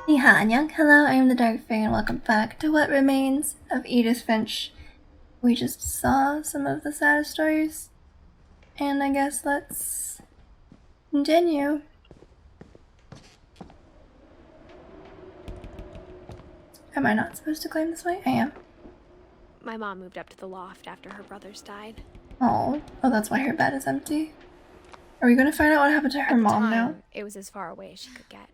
Annyeong. Hello, I am the Dark Fae and welcome back to What Remains of Edith Finch. We just saw some of the saddest stories, and I guess let's continue. Am I not supposed to climb this way? I am. My mom moved up to the loft after her brothers died. Oh, that's why her bed is empty. Are we gonna find out what happened to her mom now? It was as far away as she could get.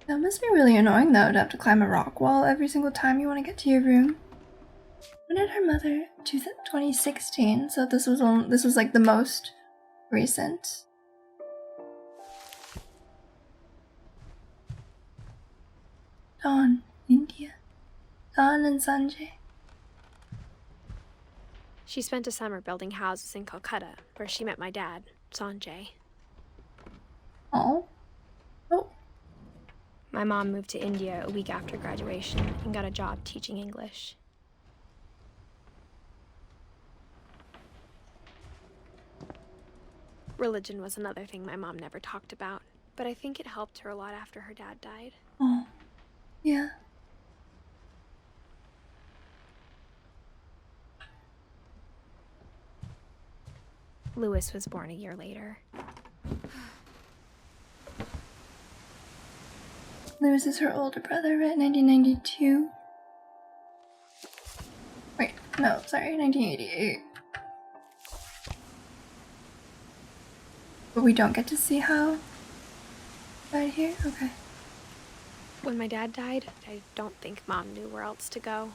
That must be really annoying though, to have to climb a rock wall every single time you want to get to your room. When did her mother? 2016. So this was like the most recent. Dawn, India. Dawn and Sanjay. She spent a summer building houses in Calcutta, where she met my dad, Sanjay. Oh. My mom moved to India a week after graduation and got a job teaching English. Religion was another thing my mom never talked about, but I think it helped her a lot after her dad died. Oh. Yeah. Louis was born a year later. Louis is her older brother, right? 1992. Wait, no, sorry, 1988. But we don't get to see how died here? Okay. When my dad died, I don't think Mom knew where else to go.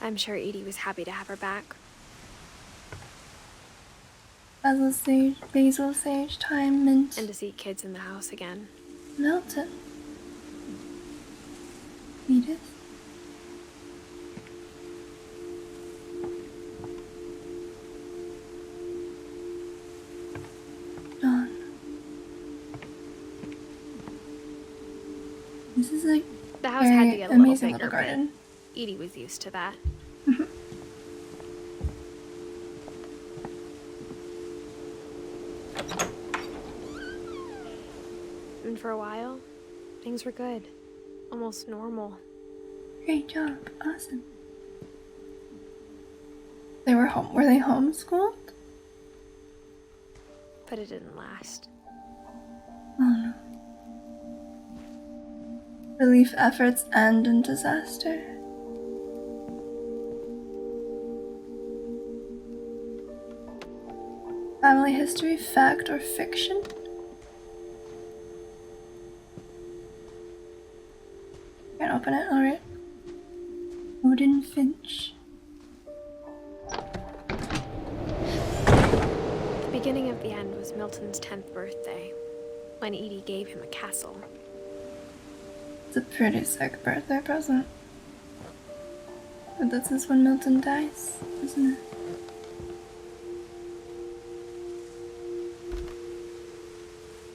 I'm sure Edie was happy to have her back. Basil sage, thyme, mint. And to see kids in the house again. Milton. Edith. Dawn. This is like the house had to get a little bigger, garden. But Edie was used to that. And for a while, things were good. Almost normal. Great job. Awesome. They were home. Were they homeschooled? But it didn't last. Oh no. Relief efforts end in disaster. Family history, fact or fiction? Can't open it, alright. Edith Finch. The beginning of the end was Milton's 10th birthday, when Edie gave him a castle. It's a pretty sick birthday present. But this is when Milton dies, isn't it?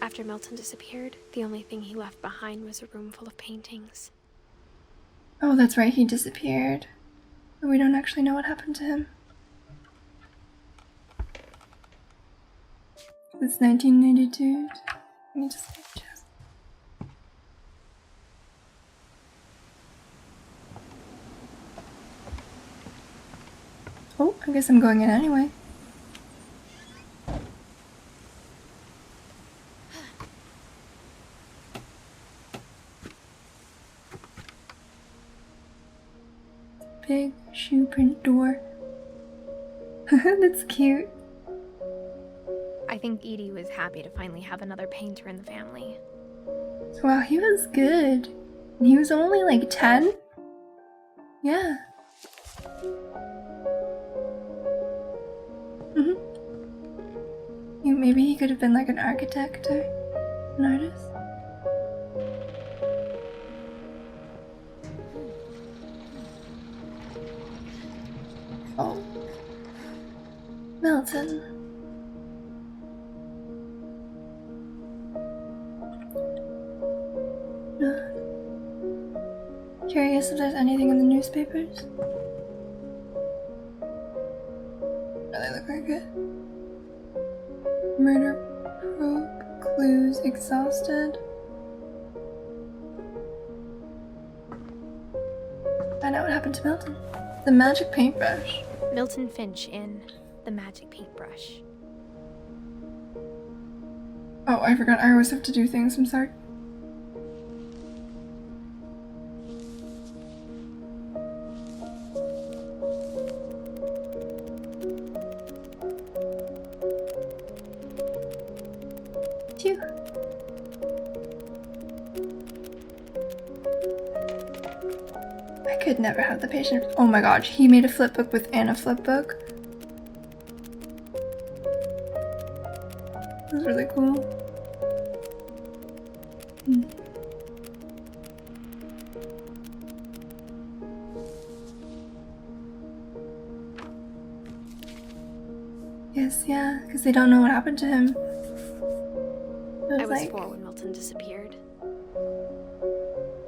After Milton disappeared, the only thing he left behind was a room full of paintings. Oh, that's right, he disappeared. But we don't actually know what happened to him. It's 1992. Let me just check. Oh, I guess I'm going in anyway. Big shoe print door. That's cute. I think Edie was happy to finally have another painter in the family. Wow, he was good. And he was only like 10? Yeah. Maybe he could have been like an architect or an artist. Oh. Milton. Curious if there's anything in the newspapers. really look like it. Murder probe, clues exhausted. Find out what happened to Milton. The magic paintbrush. Milton Finch in The Magic Paintbrush. Oh, I forgot. I always have to do things. I'm sorry. Phew. I could never have the patience. Oh my gosh, he made a flip book within a flip book. That was really cool. Yes, yeah, because they don't know what happened to him. I was 4 when Milton disappeared.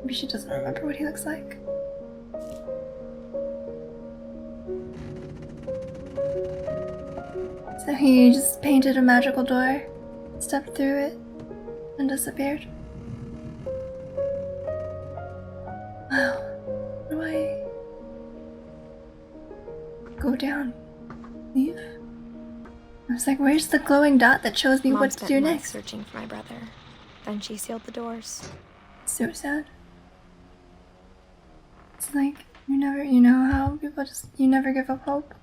Maybe she doesn't remember what he looks like. So he just painted a magical door, stepped through it, and disappeared. Wow. Do I go down? Leave? I was like, where's the glowing dot that shows me Mom what to spent do months next? searching for my brother. Then she sealed the doors. So sad. It's like, you know how people just, you never give up hope.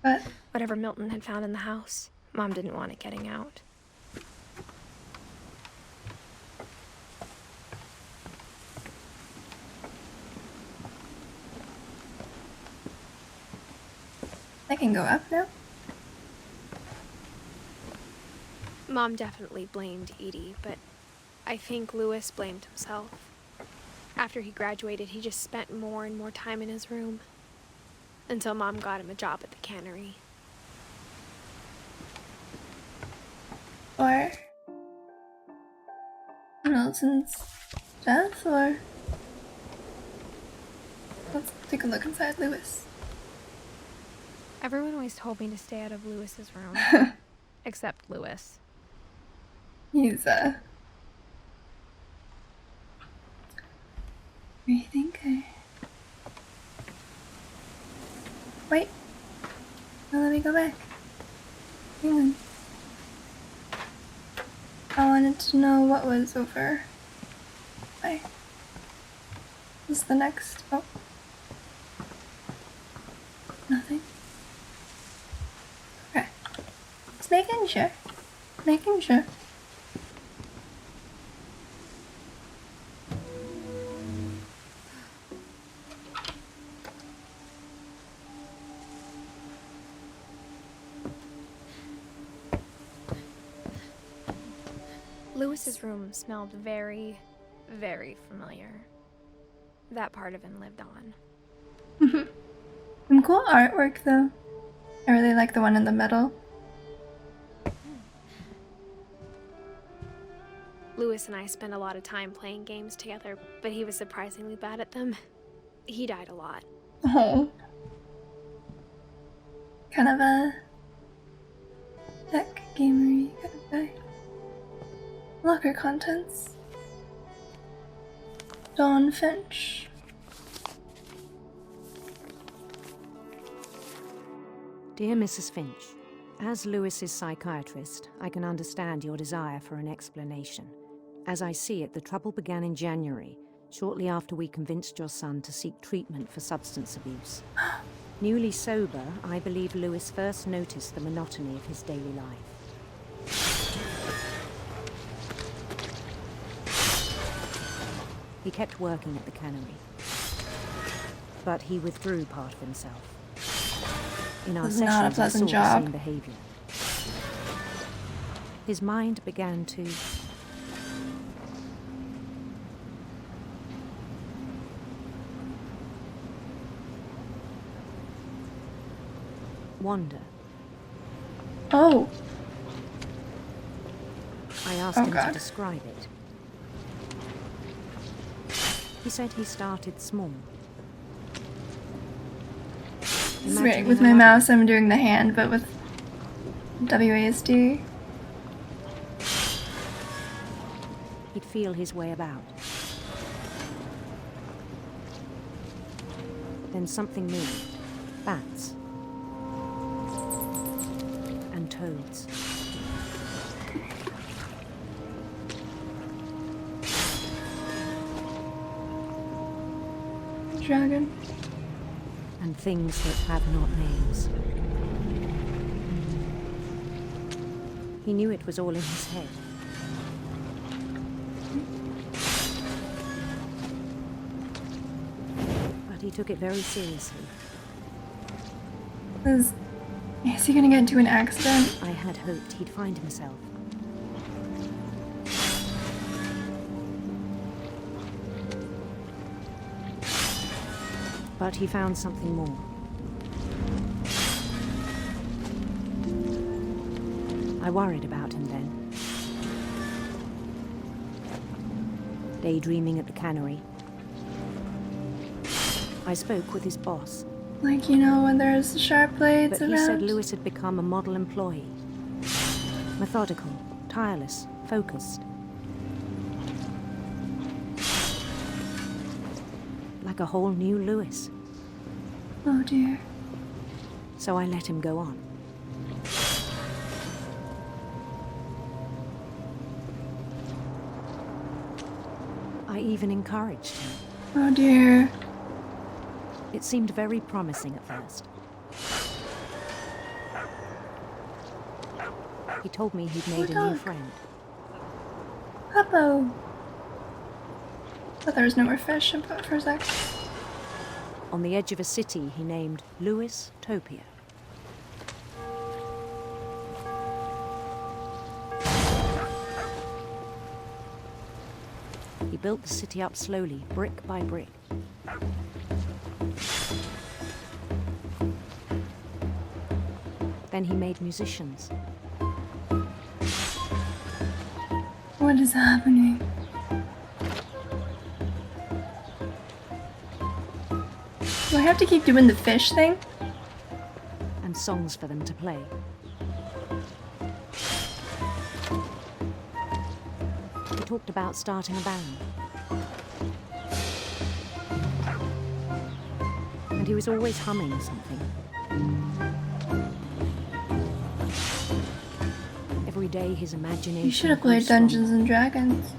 But Whatever Milton had found in the house, Mom didn't want it getting out. I can go up now. Mom definitely blamed Edie, but I think Lewis blamed himself. After he graduated, he just spent more and more time in his room. Until Mom got him a job at the cannery. Or Milton's death, or let's take a look inside Lewis. Everyone always told me to stay out of Lewis's room. Except Lewis. He's free thinker. Wait. Now let me go back. Hang on. I wanted to know what was over. Wait. This is the next. Oh. Nothing. Okay. Just making sure. Making sure. Lewis's room smelled very, very familiar. That part of him lived on. Some cool artwork though. I really like the one in the middle. Lewis and I spent a lot of time playing games together, but he was surprisingly bad at them. He died a lot. Oh. Kind of a tech gamery kind of guy. Locker contents. Dawn Finch. Dear Mrs. Finch, as Lewis's psychiatrist, I can understand your desire for an explanation. As I see it, the trouble began in January, shortly after we convinced your son to seek treatment for substance abuse. Newly sober, I believe Lewis first noticed the monotony of his daily life. He kept working at the cannery, but he withdrew part of himself. In our This is not a sessions, I saw pleasant the job. same behavior. His mind began to wander. Oh. I asked Oh, him God. to describe it. He said he started small. Right, with my mouse I'm doing the hand, but with WASD. He'd feel his way about. Then something moved. Bats. And toads. Dragon. And things that have not names. He knew it was all in his head. But he took it very seriously. Is he gonna get into an accident? I had hoped he'd find himself. But he found something more. I worried about him then. Daydreaming at the cannery. I spoke with his boss. Like, you know, when there's sharp blades But around? he said Lewis had become a model employee. Methodical, tireless, focused. Like a whole new Lewis. Oh dear. So I let him go on. I even encouraged him. Oh dear. It seemed very promising at first. He told me he'd made a new dog. friend. Puppo. Thought there was no more fish for a sec. On the edge of a city he named Lewis Topia. He built the city up slowly, brick by brick. Then he made musicians. What is happening? Do I have to keep doing the fish thing? And songs for them to play. He talked about starting a band. And he was always humming something. Every day his imagination. You should have grew played stronger. Dungeons and Dragons.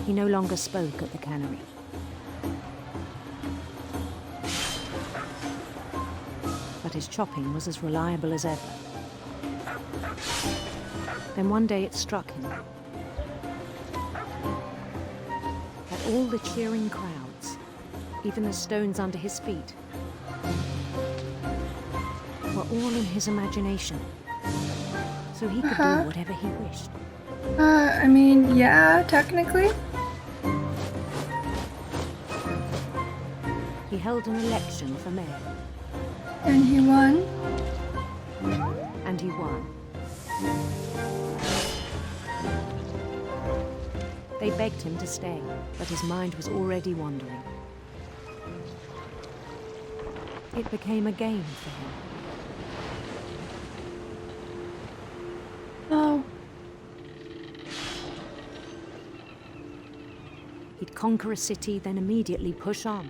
He no longer spoke at the cannery. But his chopping was as reliable as ever. Then one day it struck him that all the cheering crowds, even the stones under his feet, were all in his imagination. So he could do whatever he wished. I mean, yeah, technically. He held an election for mayor, And he won. and he won. They begged him to stay, but his mind was already wandering. It became a game for him. Oh, He'd conquer a city, then immediately push on.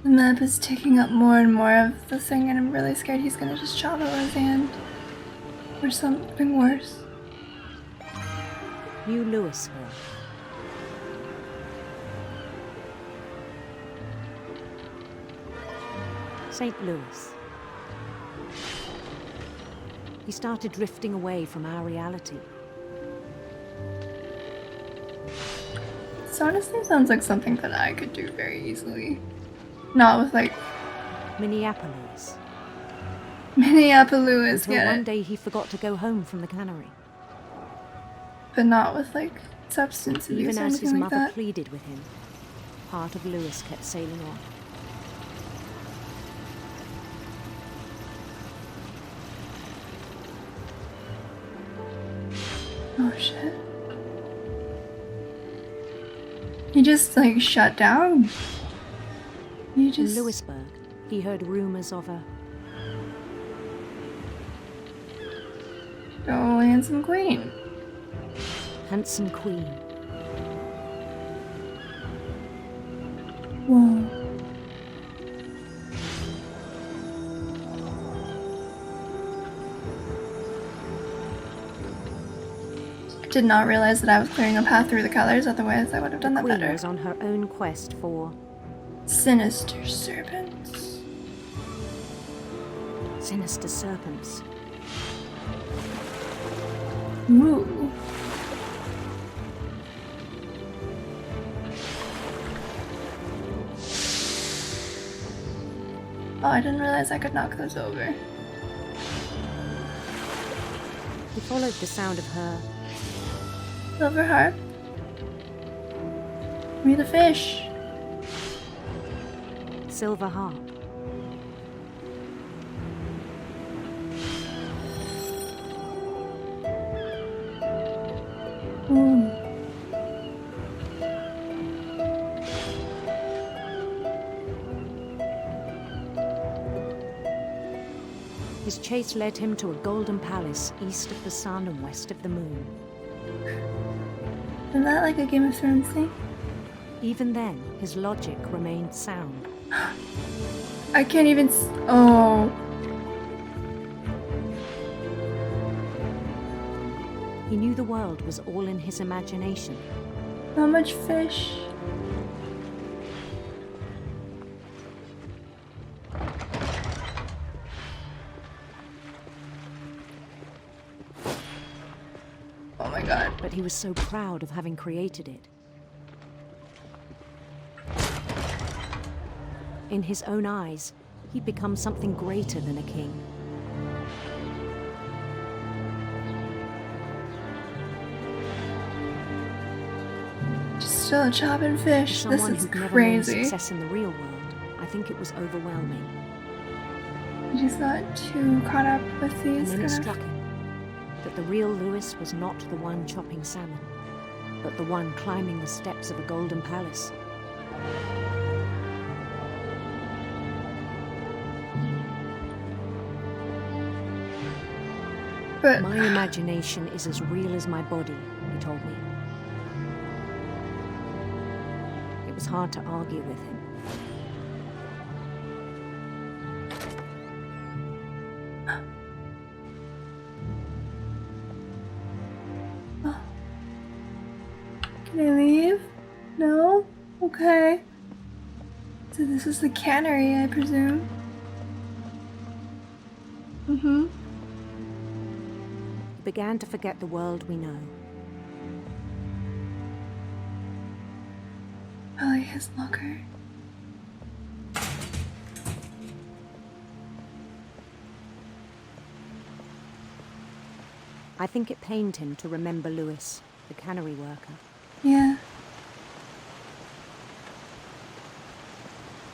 the map is taking up more and more of the thing, and I'm really scared he's gonna just chop out his hand. Or something worse. New Louisville. St. Louis. He started drifting away from our reality. This honestly sounds like something that I could do very easily. Not with like Minneapolis. Minneapolis, Until get one it. day he forgot to go home from the cannery. But not with like substance abuse Even or as anything his like mother that. pleaded with him, part of Lewis kept sailing on. Oh shit. He just like shut down. He In just. Louisburg, he heard rumors of a Oh, handsome queen. handsome queen. Whoa. I did not realize that I was clearing a path through the colors, otherwise I would have done The that queen better. was on her own quest for Sinister serpents. sinister serpents. Ooh. Oh, I didn't realize I could knock those over. He followed the sound of her Silver harp. Me the fish. silver harp. Ooh. His chase led him to a golden palace east of the sun and west of the moon. Isn't that like a Game of Thrones thing? Even then, his logic remained sound. I can't even oh. He knew the world was all in his imagination. How much fish? Oh my god. But he was so proud of having created it. In his own eyes, he'd become something greater than a king. Just still chopping For fish. This someone is who'd never known crazy. success in the real world, I think it was overwhelming. I just got too caught up with And these then it kind struck of. him that the real Lewis was not the one chopping salmon, but the one climbing the steps of a golden palace. But My imagination is as real as my body, he told me. It was hard to argue with him. can I leave? No? Okay. So this is the cannery, I presume. Mm-hmm. He began to forget the world we know. I like his locker. I think it pained him to remember Lewis, the cannery worker. Yeah.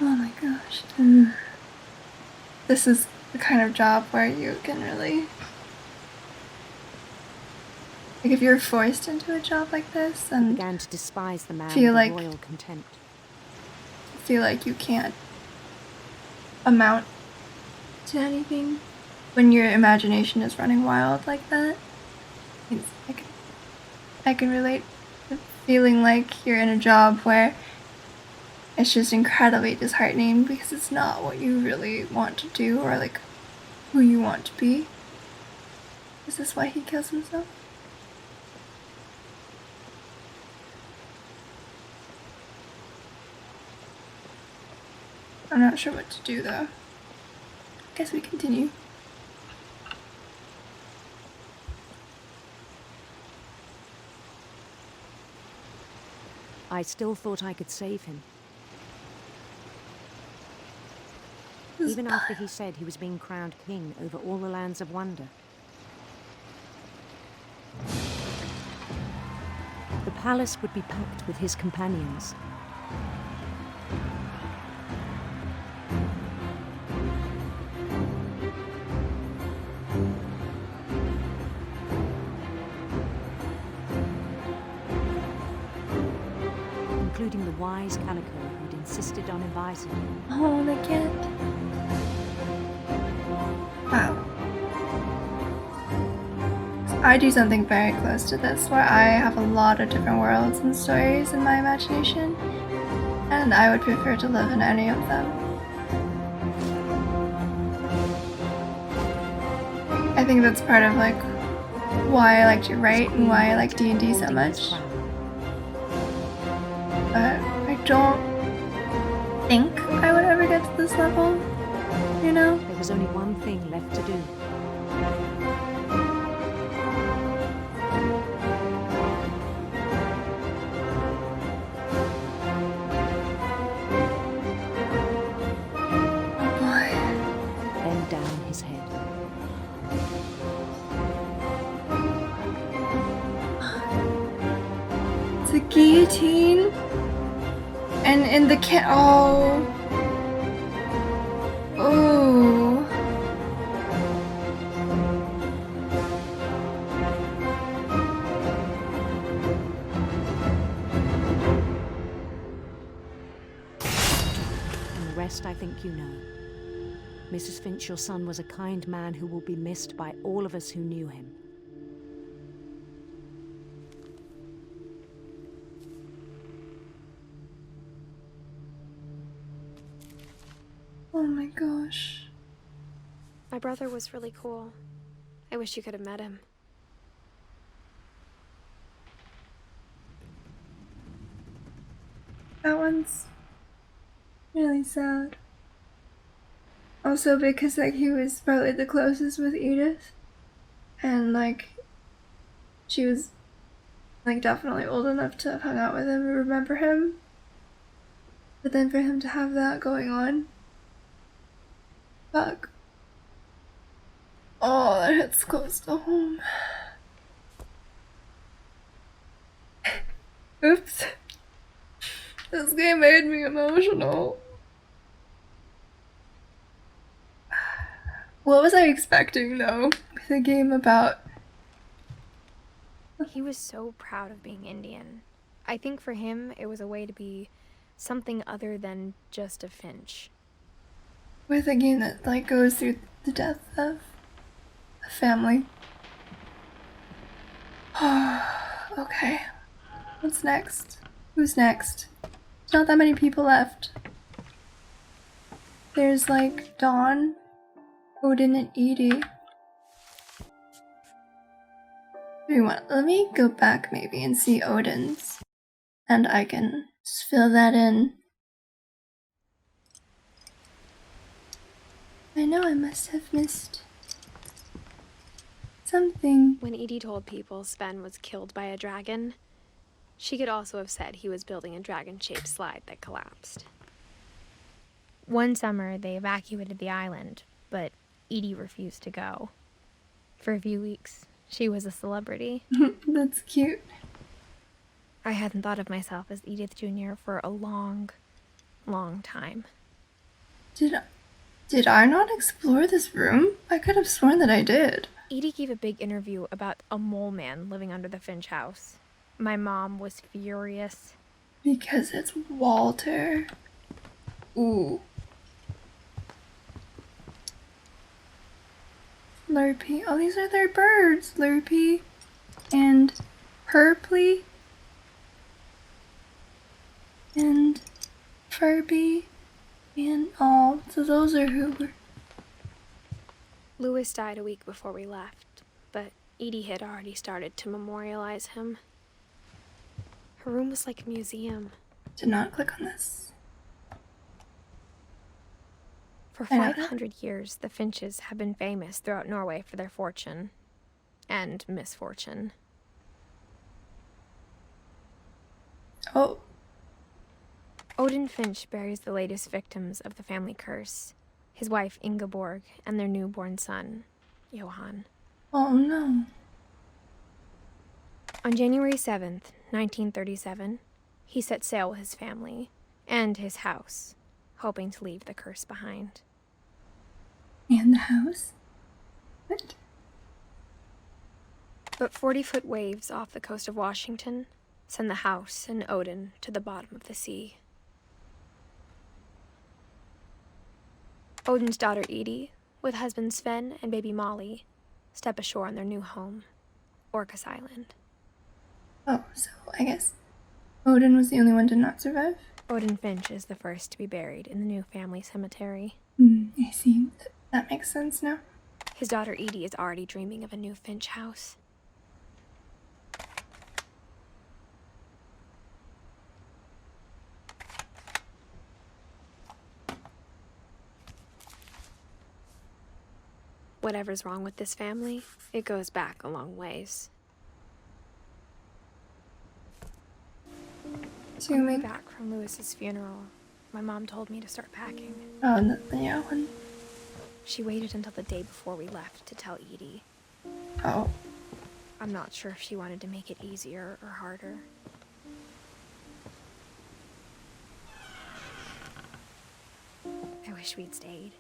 Oh my gosh. Ugh. This is the kind of job where you can really. Like, if you're forced into a job like this, He and began to despise the man feel with like- a royal contempt. feel like you can't amount to anything when your imagination is running wild like that. I can relate to feeling like you're in a job where it's just incredibly disheartening because it's not what you really want to do or like who you want to be. Is this why he kills himself? I'm not sure what to do though. Guess we continue. I still thought I could save him, This even is after he said he was being crowned king over all the lands of wonder. The palace would be packed with his companions. Including the wise calico who'd insisted on inviting him. Oh, they can't. Wow. I do something very close to this, where I have a lot of different worlds and stories in my imagination, and I would prefer to live in any of them. I think that's part of like why I like to write and why I like D&D so much. But I don't think I would ever get to this level, you know? There was only one thing left to do. Oh boy. Bend down his head. It's a guillotine? And in the oh. Oh. And the rest I think you know. Mrs. Finch, your son was a kind man who will be missed by all of us who knew him. Oh my gosh. My brother was really cool. I wish you could have met him. That one's really sad. Also because like he was probably the closest with Edith, and like she was like definitely old enough to have hung out with him and remember him. But then for him to have that going on, fuck. Oh, that hits close to home. Oops. This game made me emotional. What was I expecting though with a game about... He was so proud of being Indian. I think for him, it was a way to be something other than just a Finch. With a game that like goes through the death of a family. Okay. What's next? Who's next? There's not that many people left. There's like Dawn, Odin, and Edie. Let me go back maybe and see Odin's. And I can just fill that in. I know I must have missed something. When Edie told people Sven was killed by a dragon, she could also have said he was building a dragon-shaped slide that collapsed. One summer, they evacuated the island, but Edie refused to go. For a few weeks, she was a celebrity. That's cute. I hadn't thought of myself as Edith Jr. for a long, long time. Did I not explore this room? I could have sworn that I did. Edie gave a big interview about a mole man living under the Finch house. My mom was furious. Because it's Walter. Ooh. Slurpee. Oh, these are their birds. Slurpee and Purpley and Furby and oh, so those are who were. Louis died a week before we left, but Edie had already started to memorialize him. Her room was like a museum. Did not click on this. For 500 years, the Finches have been famous throughout Norway for their fortune and misfortune. Oh. Odin Finch buries the latest victims of the family curse, his wife Ingeborg and their newborn son, Johan. Oh no. On January 7th, 1937, he set sail with his family and his house, hoping to leave the curse behind. And the house? What? But 40-foot waves off the coast of Washington send the house and Odin to the bottom of the sea. Odin's daughter Edie, with husband Sven and baby Molly, step ashore on their new home, Orcas Island. Oh, so I guess Odin was the only one to not survive? Odin Finch is the first to be buried in the new family cemetery. I see. That makes sense now. His daughter Edie is already dreaming of a new Finch house. Whatever's wrong with this family, it goes back a long ways. So On you the way make... back from Lewis's funeral, my mom told me to start packing. Oh, and yeah, one. She waited until the day before we left to tell Edie. Oh. I'm not sure if she wanted to make it easier or harder. I wish we'd stayed.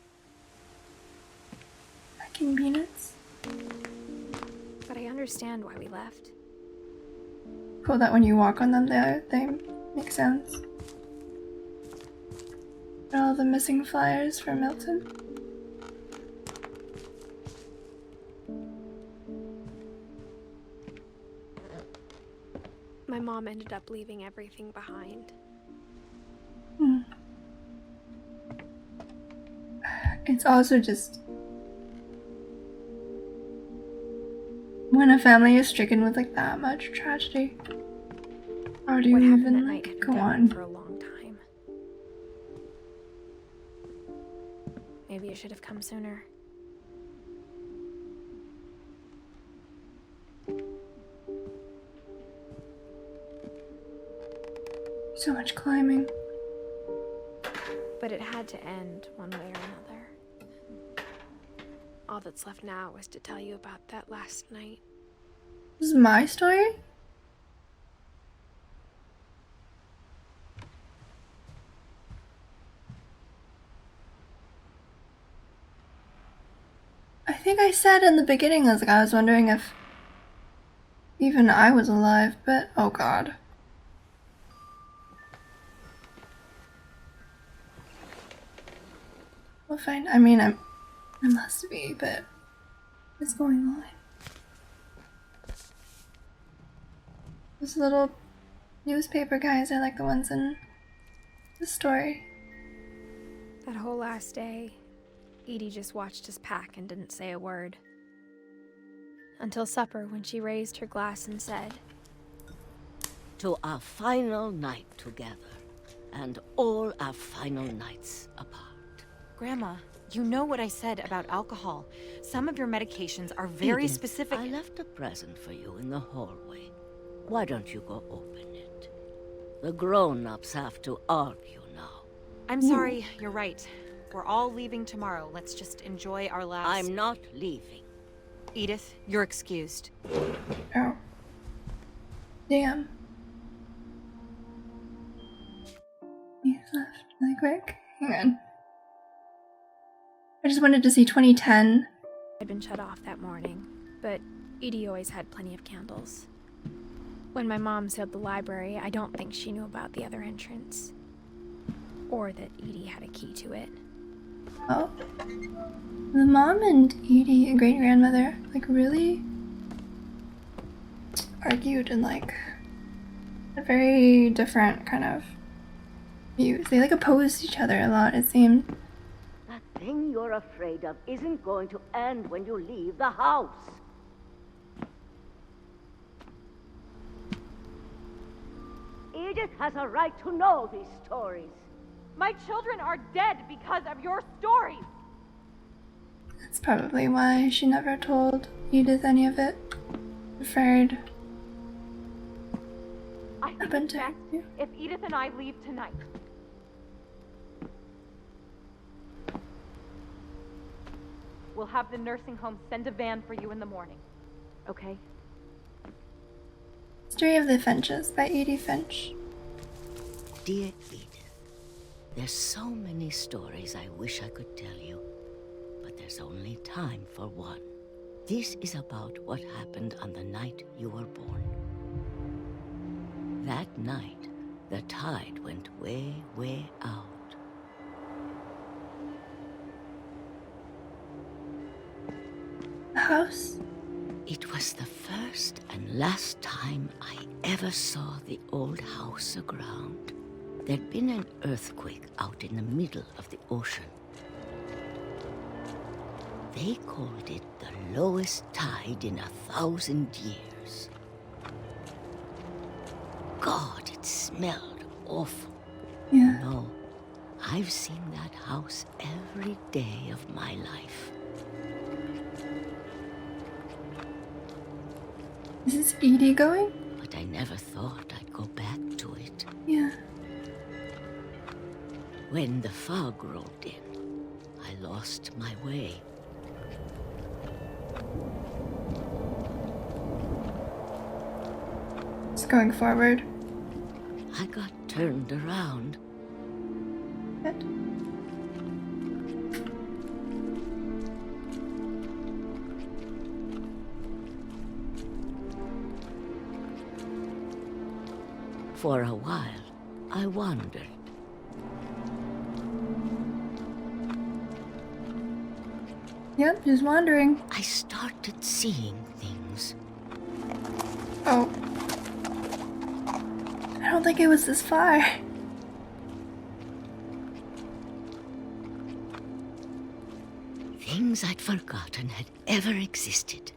Packing peanuts. But I understand why we left. Cool that when you walk on them, they make sense. And all the missing flyers for Milton. My mom ended up leaving everything behind. It's also just when a family is stricken with like that much tragedy. How do you What happened that even night like had go been on? for a long time. Maybe it should have come sooner. So much climbing. But it had to end one way or another. All that's left now is to tell you about that last night. This is my story? I think I said in the beginning, I was wondering if even I was alive, but oh god. Well, fine. I mean, I must be, but what's going on? Those little newspaper guys are like the ones in the story. That whole last day, Edie just watched us pack and didn't say a word. Until supper, when she raised her glass and said, "To our final night together, and all our final nights apart." Grandma, you know what I said about alcohol. Some of your medications are very Edith, specific. I left a present for you in the hallway. Why don't you go open it? The grown-ups have to argue now. I'm sorry, you're right. We're all leaving tomorrow. Let's just enjoy our last... I'm not leaving. Edith, you're excused. Oh. Damn. He's left really quick. Hang on. I just wanted to see 2010. I'd been shut off that morning, but Edie always had plenty of candles. When my mom sealed the library, I don't think she knew about the other entrance. Or that Edie had a key to it. Oh. The mom and Edie, great-grandmother, like really argued and like a very different kind of views. They like opposed each other a lot, it seemed. That thing you're afraid of isn't going to end when you leave the house. Edith has a right to know these stories. My children are dead because of your stories. That's probably why she never told Edith any of it. Afraid I think happened it's to best you. if Edith and I leave tonight. We'll have the nursing home send a van for you in the morning. Okay? Story of the Finches by Edith Finch. Dear Edith, there's so many stories I wish I could tell you, but there's only time for one. This is about what happened on the night you were born. That night, the tide went way, way out. The house? It was the first and last time I ever saw the old house aground. There'd been an earthquake out in the middle of the ocean. They called it the lowest tide in 1,000 years. God, it smelled awful. Yeah. No, I've seen that house every day of my life. Is this Edie going? But I never thought I'd go back to it. Yeah. When the fog rolled in, I lost my way. It's going forward. I got turned around. Good. For a while, I wandered. Yep, just wandering. I started seeing things. Oh. I don't think it was this far. Things I'd forgotten had ever existed.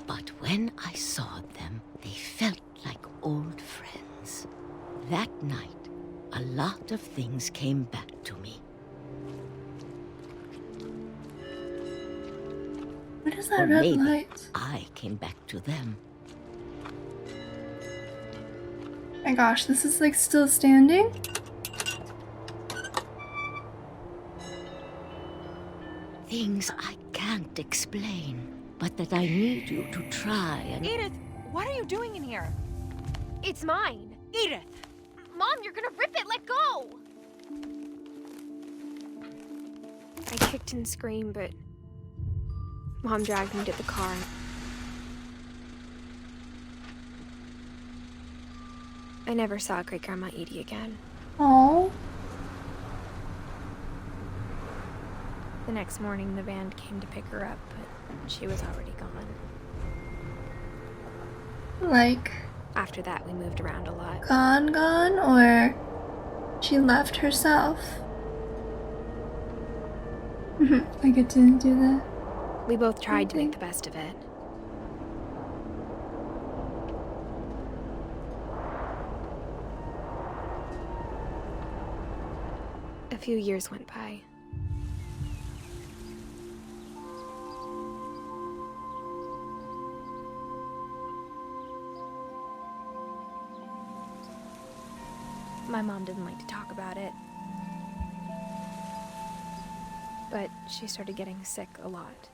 But when I saw them, they felt like old friends. That night, a lot of things came back to me. What is Or that red maybe light? I came back to them. My gosh, this is like still standing? Things I can't explain, but that I need you to try and... Edith, what are you doing in here? It's mine. Edith! Mom, you're gonna rip it. Let go! I kicked and screamed, but Mom dragged me to the car. I never saw Great Grandma Edie again. Oh. The next morning, the band came to pick her up, but she was already gone. Like, After that, we moved around a lot. gone, or she left herself? I get to do that. We both tried to make the best of it. A few years went by. My mom didn't like to talk about it. But she started getting sick a lot.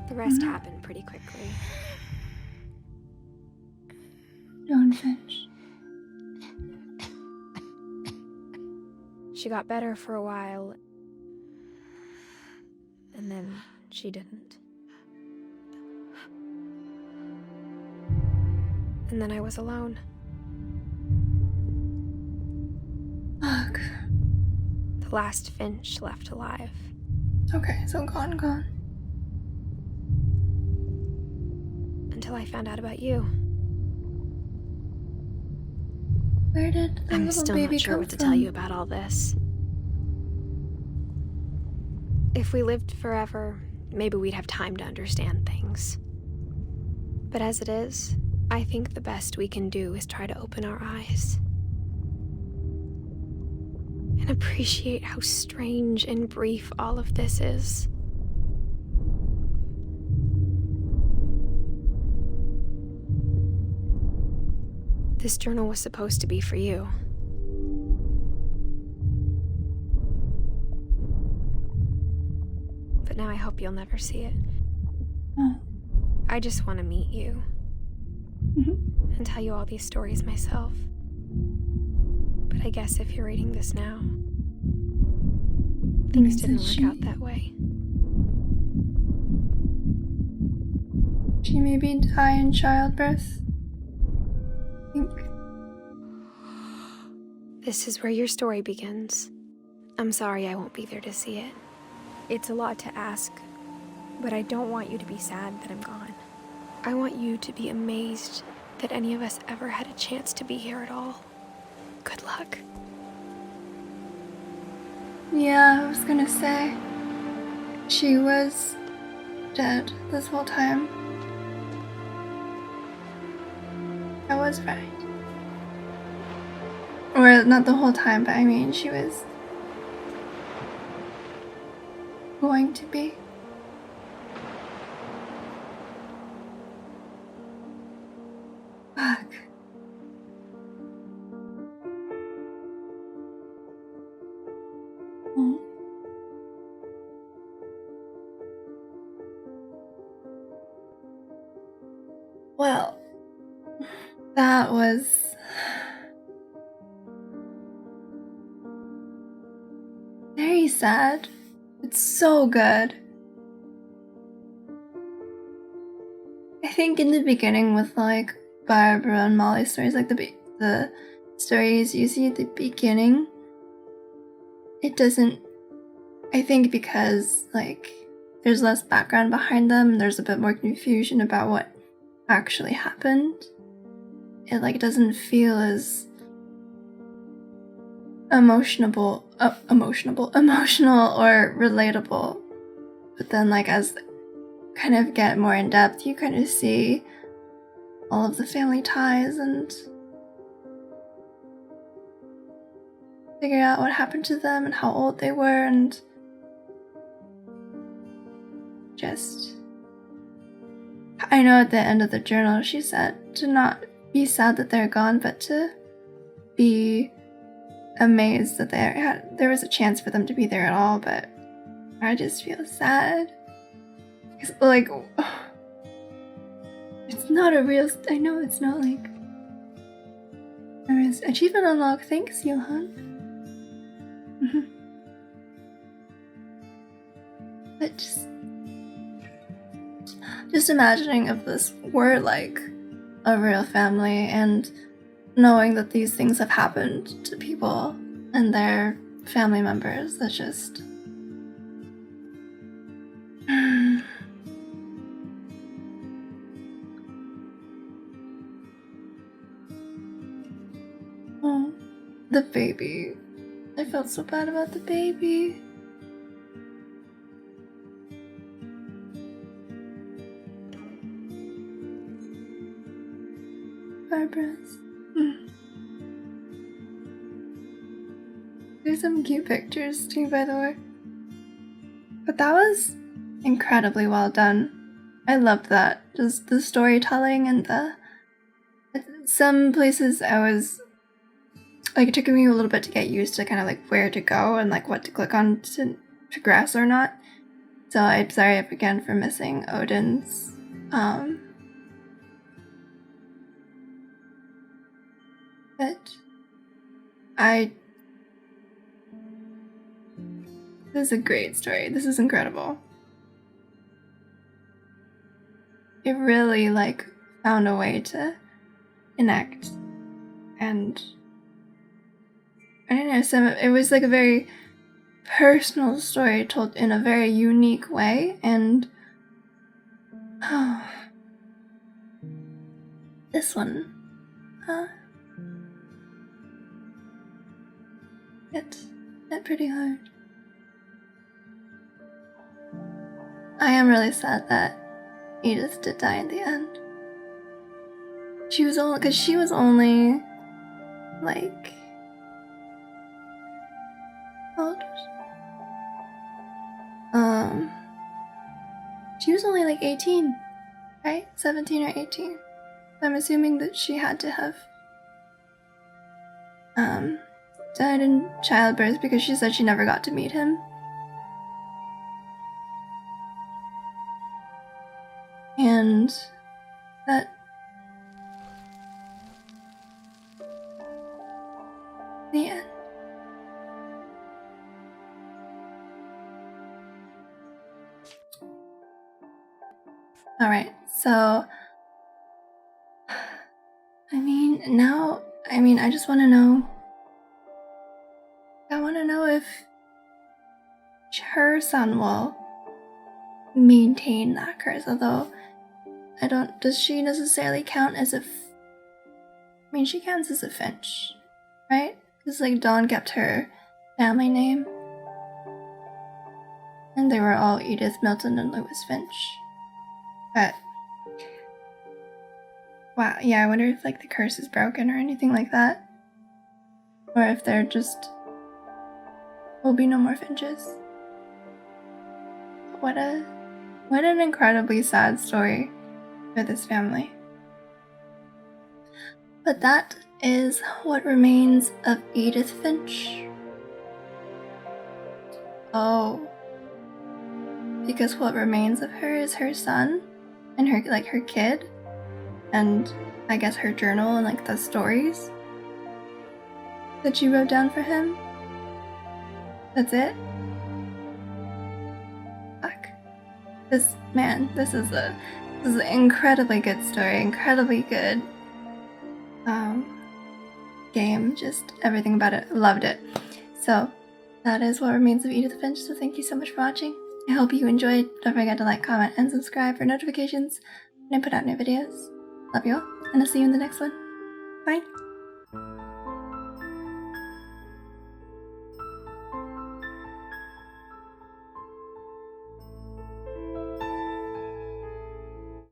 The rest happened pretty quickly. John Finch. She got better for a while, and then she didn't. And then I was alone. Fuck. The last Finch left alive. Okay, so gone. Until I found out about you. Where did the I'm little still baby not sure come what to from? tell you about all this. If we lived forever, maybe we'd have time to understand things. But as it is, I think the best we can do is try to open our eyes. And appreciate how strange and brief all of this is. This journal was supposed to be for you. But now I hope you'll never see it. Oh. I just want to meet you. And tell you all these stories myself. But I guess if you're reading this now, things So didn't work she- out that way. She maybe die in childbirth. I think. This is where your story begins. I'm sorry I won't be there to see it. It's a lot to ask, but I don't want you to be sad that I'm gone. I want you to be amazed that any of us ever had a chance to be here at all. Good luck. Yeah, I was gonna say. She was dead this whole time. I was right. Or not the whole time, but I mean, she was going to be. Fuck. Oh. Well, that was very sad. It's so good. I think in the beginning with like Barbara and Molly's stories, like the stories you see at the beginning, it doesn't. I think because like there's less background behind them, there's a bit more confusion about what actually happened. It like doesn't feel as emotional or relatable. But then like as kind of get more in depth, you kind of see all of the family ties and figure out what happened to them and how old they were, and just I know at the end of the journal she said to not be sad that they're gone, but to be amazed that there was a chance for them to be there at all. But I just feel sad. It's like it's not a real. I know it's not like achievement unlocked. Thanks, Johan. But just imagining if this were like a real family and knowing that these things have happened to people and their family members, that's just oh, the baby. I felt so bad about the baby. Barbara's. There's some cute pictures too, by the way. But that was incredibly well done. I loved that. Just the storytelling and some places I was like, it took me a little bit to get used to kind of like where to go and like what to click on to progress or not. So I'm sorry again for missing Odin's but this is a great story. This is incredible. It really like found a way to enact, and I don't know, it was like a very personal story told in a very unique way, and this one, it pretty hard. I am really sad that Edith did die in the end. She was only like, how old was she? She was only like 18, right? 17 or 18. I'm assuming that she had to have died in childbirth because she said she never got to meet him. And that the end. Alright, so I just want to know. I want to know if her son will maintain that curse, although I don't. Does she necessarily count as a. She counts as a Finch, right? Because, like, Dawn kept her family name. And they were all Edith, Milton, and Lewis Finch. But. Wow, yeah, I wonder if, like, the curse is broken or anything like that. Or if they're just. Will be no more Finches. What an incredibly sad story for this family. But that is what remains of Edith Finch. Oh. Because what remains of her is her son and her kid and I guess her journal and like the stories that she wrote down for him. That's it? Fuck. This is an incredibly good story, incredibly good game, just everything about it. Loved it. So that is what remains of Edith Finch, so thank you so much for watching. I hope you enjoyed. Don't forget to like, comment, and subscribe for notifications when I put out new videos. Love you all, and I'll see you in the next one. Bye!